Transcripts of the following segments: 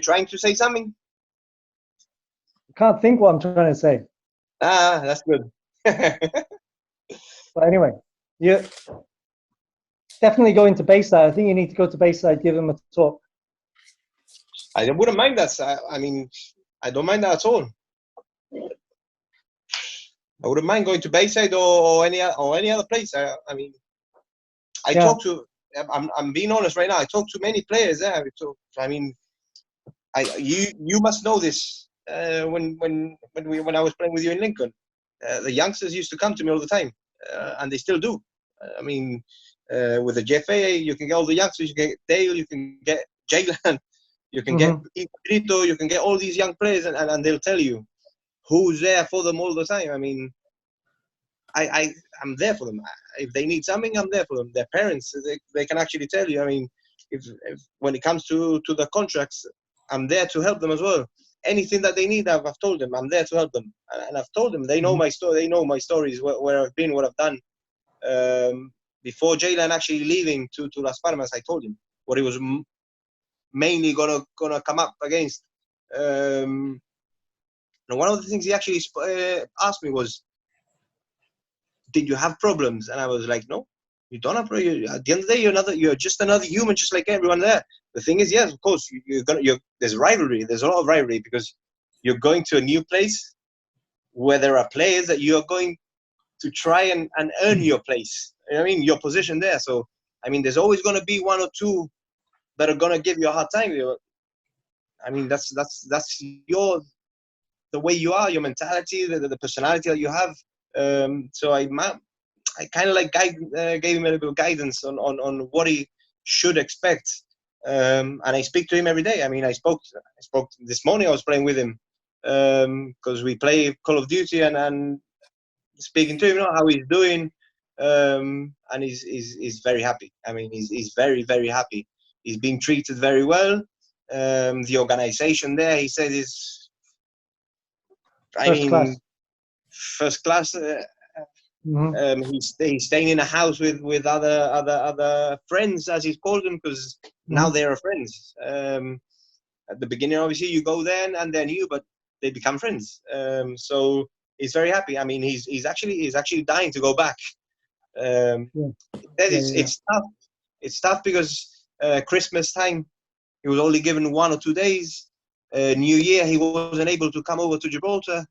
trying to say something? I can't think what I'm trying to say. Ah, that's good. But anyway, you definitely going to Bayside. I think you need to go to Bayside, give them a talk. I wouldn't mind that. I mean, I don't mind that at all. I wouldn't mind going to Bayside or any other place. I mean, I talk to. I'm being honest right now. I talk to many players there. I mean, you must know this. When I was playing with you in Lincoln, the youngsters used to come to me all the time, and they still do. I mean, with the JFA, you can get all the youngsters. You can get Dale. You can get Jalen. You can get Ibrito. You can get all these young players, and they'll tell you who's there for them all the time. I mean, I'm there for them. If they need something, I'm there for them. Their parents, they can actually tell you. I mean, if when it comes to the contracts, I'm there to help them as well. Anything that they need, I've told them. I'm there to help them, and I've told them. They know my story. They know my stories, where I've been, what I've done. Before Jalen actually leaving to Las Palmas, I told him what he was mainly gonna come up against. And one of the things he actually asked me was, did you have problems? And I was like, no, you don't have problems. At the end of the day, you're just another human, just like everyone there. The thing is, yes, of course, there's rivalry. There's a lot of rivalry because you're going to a new place where there are players that you are going to try and earn your place. You know what I mean? Your position there. So, I mean, there's always going to be one or two that are going to give you a hard time. I mean, that's the way you are, your mentality, the personality that you have. So I kind of like gave him a little bit of guidance on what he should expect. And I speak to him every day. I mean, I spoke this morning. I was playing with him because we play Call of Duty and speaking to him, how he's doing. And he's very happy. I mean, he's very, very happy. He's being treated very well. The organization there, he says, is first class. He's staying in a house with other friends, as he's called them, because now they are friends. At the beginning, obviously, you go there and they're new, but they become friends. So he's very happy. I mean, he's actually dying to go back. It's tough. It's tough because Christmas time, he was only given 1 or 2 days. New Year, he wasn't able to come over to Gibraltar.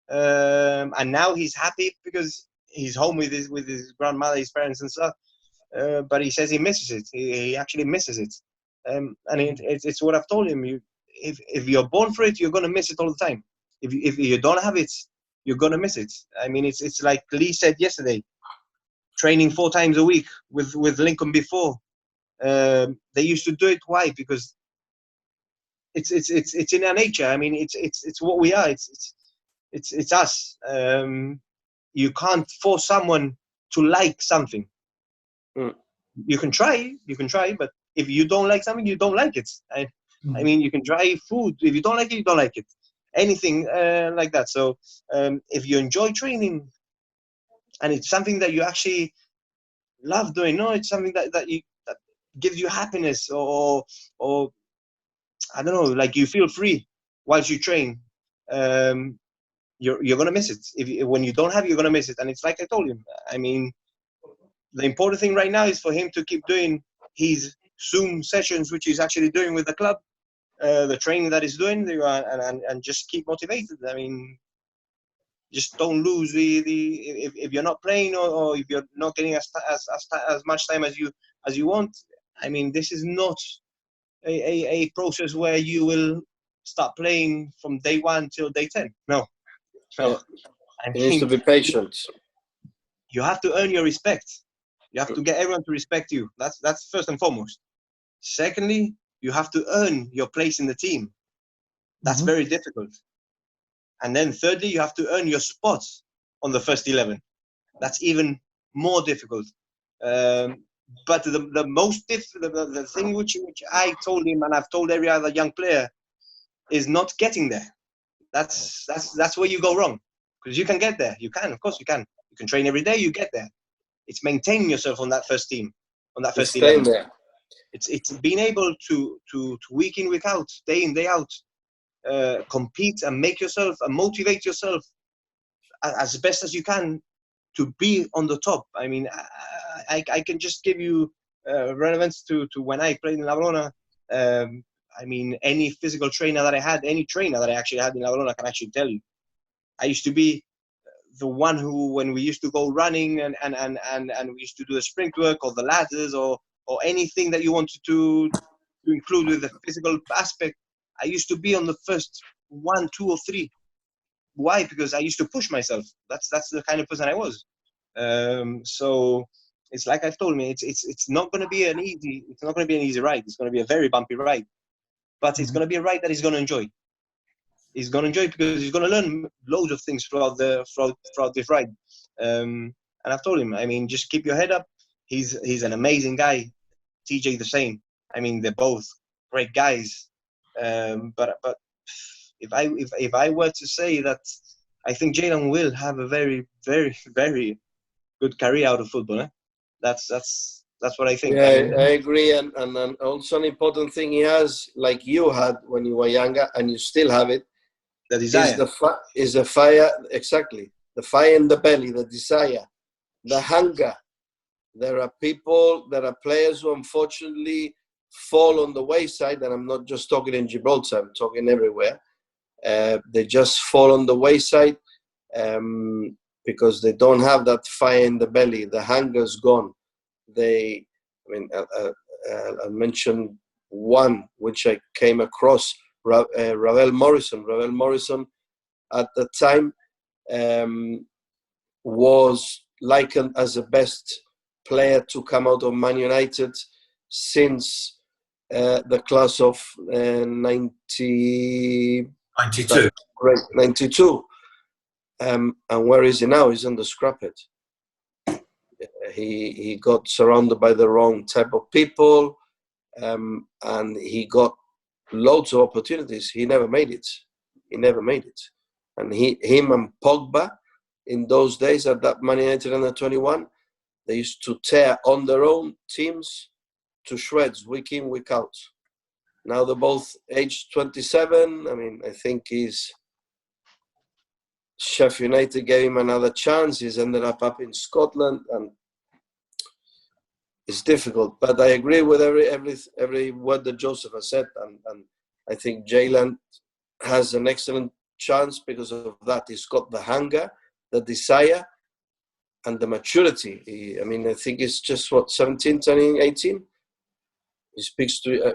And now he's happy because he's home with his grandmother, his parents and stuff. But he says he misses it. He actually misses it. And it's what I've told him. If you're born for it, you're going to miss it all the time. If you don't have it, you're going to miss it. I mean, it's like Lee said yesterday, training 4 times a week with Lincoln before. They used to do it. Why? Because it's in our nature. I mean, it's what we are. It's us. You can't force someone to like something. You can try, but if you don't like something, you don't like it. I mean, you can try food. If you don't like it, you don't like it. Anything like that. So if you enjoy training and it's something that you actually love doing, it's something that gives you happiness or I don't know, like you feel free whilst you train, you're gonna miss it. When you don't have it, you're gonna miss it. And it's like I told him. I mean, the important thing right now is for him to keep doing his Zoom sessions, which he's actually doing with the club, the training that he's doing, and just keep motivated. I mean, just don't lose if you're not playing or if you're not getting as much time as you want. I mean, this is not a process where you will start playing from day 1 till day 10. No. You need to be patient. You have to earn your respect. You have to get everyone to respect you. That's first and foremost. Secondly, you have to earn your place in the team. That's very difficult. And then thirdly, you have to earn your spot on the first 11. That's even more difficult. But the thing which I told him, and I've told every other young player, is not getting there. That's where you go wrong. Because you can get there. You can, of course you can. You can train every day, you get there. It's maintaining yourself on that first team, on that first 11. There. It's being able to week in, week out, day in, day out, compete and make yourself and motivate yourself as best as you can to be on the top. I mean, I can just give you relevance to when I played in La Verona. I mean, any physical trainer that I had, any trainer that I actually had in La Verona can actually tell you. I used to be the one who, when we used to go running and we used to do the sprint work or the ladders or anything that you wanted to include with the physical aspect, I used to be on the first 1, 2, or 3. Why? Because I used to push myself. That's the kind of person I was. So it's like I've told me, it's not going to be an easy ride. It's going to be a very bumpy ride, but it's going to be a ride that he's going to enjoy. He's going to enjoy it because he's going to learn loads of things throughout this ride. And I've told him, I mean, just keep your head up. He's an amazing guy. TJ the same. I mean, they're both great guys. But if I were to say that, I think Jalen will have a very, very, very good career out of football. That's what I think. Yeah, I agree. And also an important thing he has, like you had when you were younger, and you still have it, the desire. Is the fire, exactly. The fire in the belly, the desire, the hunger. There are players who unfortunately fall on the wayside, and I'm not just talking in Gibraltar, I'm talking everywhere. They just fall on the wayside because they don't have that fire in the belly. The hunger's gone. I'll mention one which I came across, Ravel Morrison. Ravel Morrison at the time was likened as the best player to come out of Man United since the class of 92. And where is he now? He's on the scraphead. He got surrounded by the wrong type of people, and he got loads of opportunities. He never made it. And him and Pogba, in those days at that Man United under 21, they used to tear on their own teams to shreds, week in, week out. Now they're both aged 27. I mean, I think Sheffield United gave him another chance. He's ended up in Scotland, and it's difficult. But I agree with every word that Joseph has said, and I think Jalen has an excellent chance because of that. He's got the hunger, the desire, and the maturity. I think it's just 17, turning 18. He speaks to you.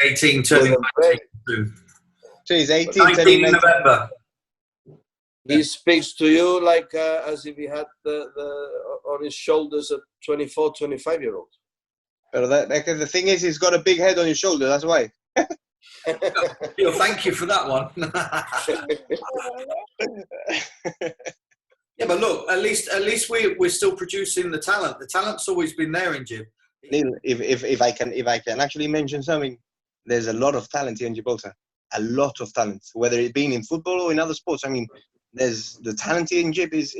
18 turning 19. He's 18 19 in November. He speaks to you like as if he had the on his shoulders a 24, 25-year-old. But the thing is, he's got a big head on his shoulder. That's why. Thank you for that one. Yeah, but look, at least we're still producing the talent. The talent's always been there in Jib. Neil, if I can actually mention something, there's a lot of talent here in Gibraltar. A lot of talent, whether it being in football or in other sports. I mean, there's the talent here in Jib is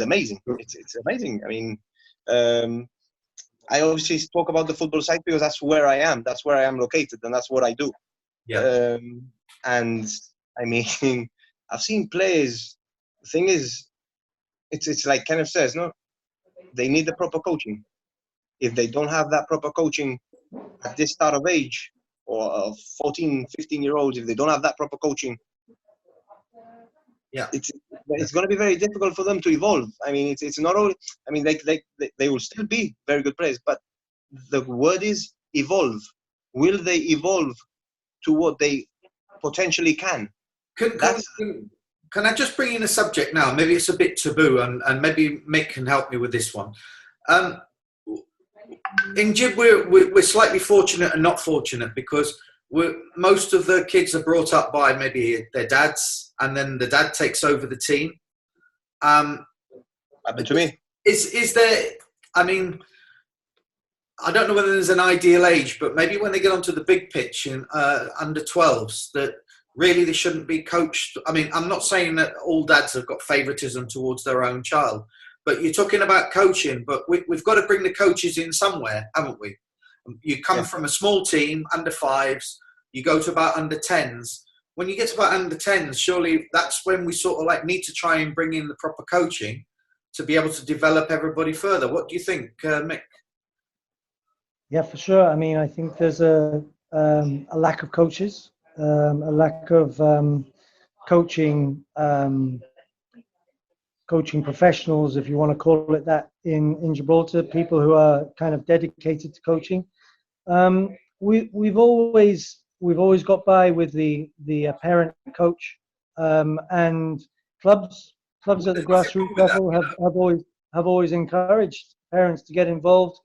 amazing. It's amazing. I mean, I obviously talk about the football side because that's where I am. That's where I am located, and that's what I do. Yeah. And I mean, I've seen players. The thing is, it's like Kenneth says, no, they need the proper coaching. If they don't have that proper coaching at this start of age, or 14, 15-year-olds, if they don't have that proper coaching, yeah, it's going to be very difficult for them to evolve. I mean, it's not only. I mean, they will still be very good players, but the word is evolve. Will they evolve to what they potentially can? Can I just bring in a subject now? Maybe it's a bit taboo, and maybe Mick can help me with this one. In Jib, we're slightly fortunate and not fortunate because most of the kids are brought up by maybe their dads, and then the dad takes over the team. Happened to me. Is there? I mean, I don't know whether there's an ideal age, but maybe when they get onto the big pitch in under 12s, that really they shouldn't be coached. I mean, I'm not saying that all dads have got favouritism towards their own child, But you're talking about coaching, but we've got to bring the coaches in somewhere, haven't we? You come from a small team, under 5s, you go to about under 10s. When you get to about under 10s, surely that's when we sort of like need to try and bring in the proper coaching to be able to develop everybody further. What do you think, Mick? Yeah, for sure. I mean, I think there's a lack of coaches, a lack of coaching professionals, if you want to call it that, in Gibraltar. People who are kind of dedicated to coaching. We've always got by with the parent coach, and clubs at the grassroots level have always encouraged parents to get involved,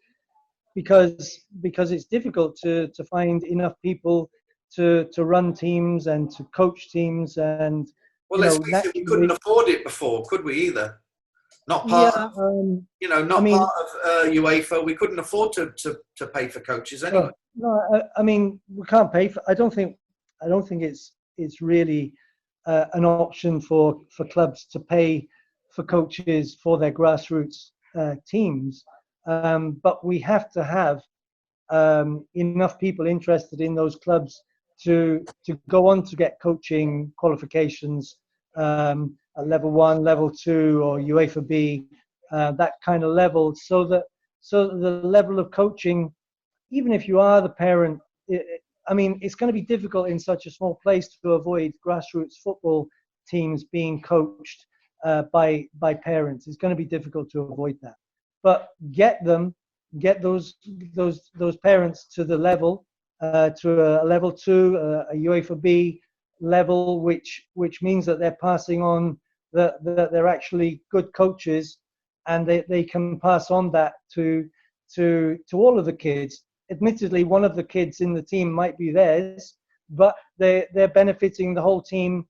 because it's difficult to find enough people to run teams and to coach teams. And well, let's face it, we couldn't afford it before, could we either? Not part of, part of UEFA. We couldn't afford to pay for coaches anyway. No, I mean, we can't pay for. I don't think it's really an option for clubs to pay for coaches for their grassroots teams. But we have to have enough people interested in those clubs to go on to get coaching qualifications at level 1, level 2, or UEFA B, that kind of level, so that the level of coaching, even if you are the parent, I mean, it's going to be difficult in such a small place to avoid grassroots football teams being coached by parents. It's going to be difficult to avoid that. But get those parents to the level, to a level 2, a UEFA B level, which means that they're passing on that they're actually good coaches, and they can pass on that to all of the kids. Admittedly, one of the kids in the team might be theirs, but they're benefiting the whole team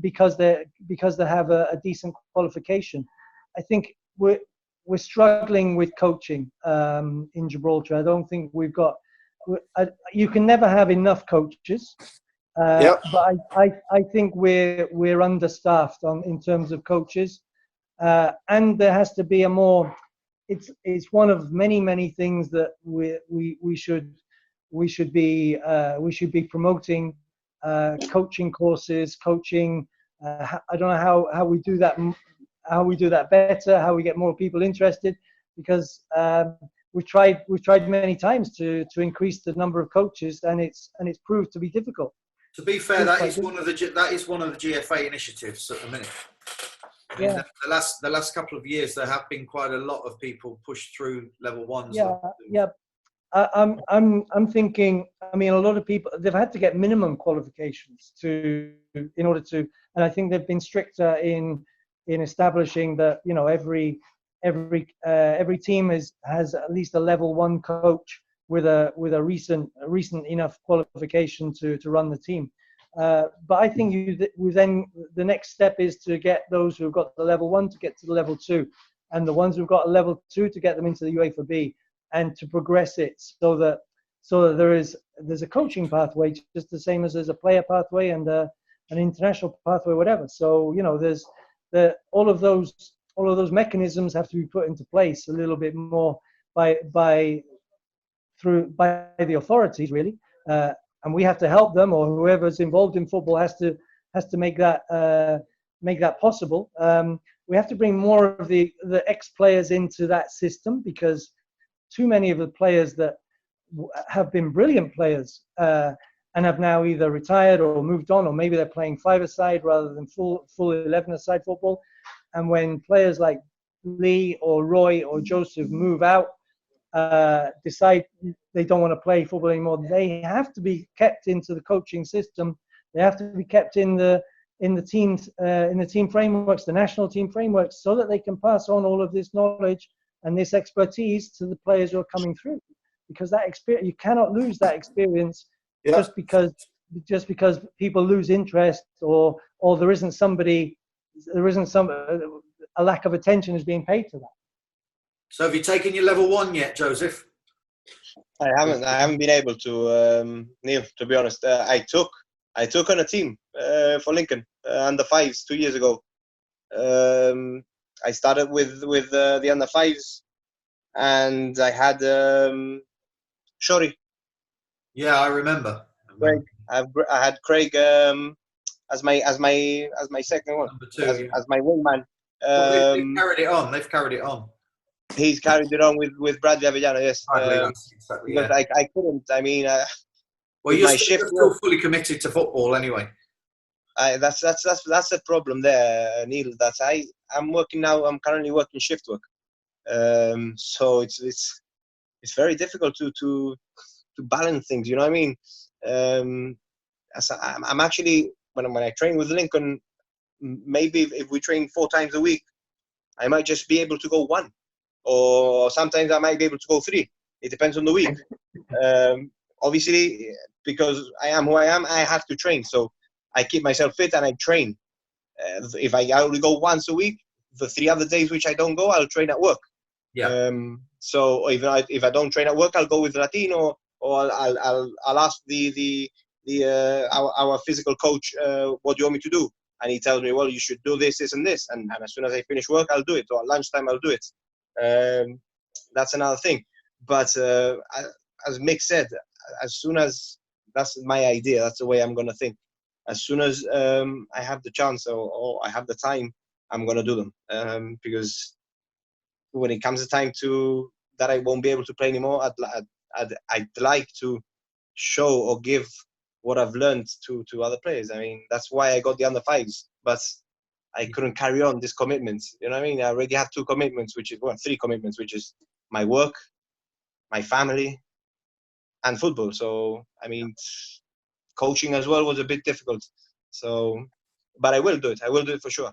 because they have a decent qualification. I think we're struggling with coaching in Gibraltar. I don't think we've got. You can never have enough coaches, but I think we're understaffed in terms of coaches, and there has to be a more. It's one of many things that we should be promoting, coaching courses, coaching. I don't know how we do that. How we do that better, how we get more people interested, because we've tried many times to increase the number of coaches, and it's proved to be difficult. To be fair, that is one of the GFA initiatives at the minute. I mean, the last couple of years there have been quite a lot of people pushed through level 1s. Yeah. I'm thinking. I mean, a lot of people, they've had to get minimum qualifications in order to, and I think they've been stricter in establishing that, you know, every team has at least a level 1 coach with a recent enough qualification to run the team. But I think the next step is to get those who've got the level 1 to get to the level 2, and the ones who've got a level 2 to get them into the UEFA B, and to progress it so that there's a coaching pathway, just the same as there's a player pathway and an international pathway, whatever. So, you know, there's all of those mechanisms have to be put into place a little bit more by the authorities, really, and we have to help them, or whoever's involved in football has to make that possible. We have to bring more of the ex-players into that system, because too many of the players that have been brilliant players and have now either retired or moved on, or maybe they're playing 5-a-side rather than full 11-a-side football. And when players like Lee or Roy or Joseph move out, decide they don't want to play football anymore, they have to be kept into the coaching system. They have to be kept in the team frameworks, the national team frameworks, so that they can pass on all of this knowledge and this expertise to the players who are coming through. Because that experience, you cannot lose that experience just because people lose interest, or there isn't a lack of attention is being paid to that. So have you taken your level 1 yet, Joseph? I haven't been able to, Neil, to be honest. I took on a team for Lincoln under 5s 2 years ago. I started with the under fives, and I had Shori. Yeah, I remember. Craig. I had Craig as my second one, Number two, as my wingman. well, they've carried it on. They've carried it on. He's carried it on with Bradley Avellano, yes. Exactly, because yeah. I couldn't. I mean, Well, with you're my still, shift you're still work, fully committed to football anyway. that's the problem there, Neil. That I'm working now. I'm currently working shift work, so it's very difficult to balance things. You know what I mean? I'm actually when I train with Lincoln, maybe if we train 4 times a week, I might just be able to go 1, or sometimes I might be able to go 3. It depends on the week. Obviously, because I am who I am, I have to train. So I keep myself fit and I train. If I only go once a week, the 3 other days which I don't go, I'll train at work. Yeah. So if I don't train at work, I'll go with Latino, or I'll ask our physical coach, what do you want me to do? And he tells me, well, you should do this, this, and this. And as soon as I finish work, I'll do it. Or at lunchtime, I'll do it. That's another thing. But as Mick said, as soon as that's my idea, that's the way I'm going to think. As soon as I have the chance or I have the time, I'm going to do them. Because when it comes to time that I won't be able to play anymore, I'd like to show or give what I've learned to other players. I mean, that's why I got the under fives, but I couldn't carry on this commitment. You know what I mean? I already have 2 commitments, 3 commitments, which is my work, my family, and football. So, I mean, coaching as well was a bit difficult. So, but I will do it. I will do it for sure.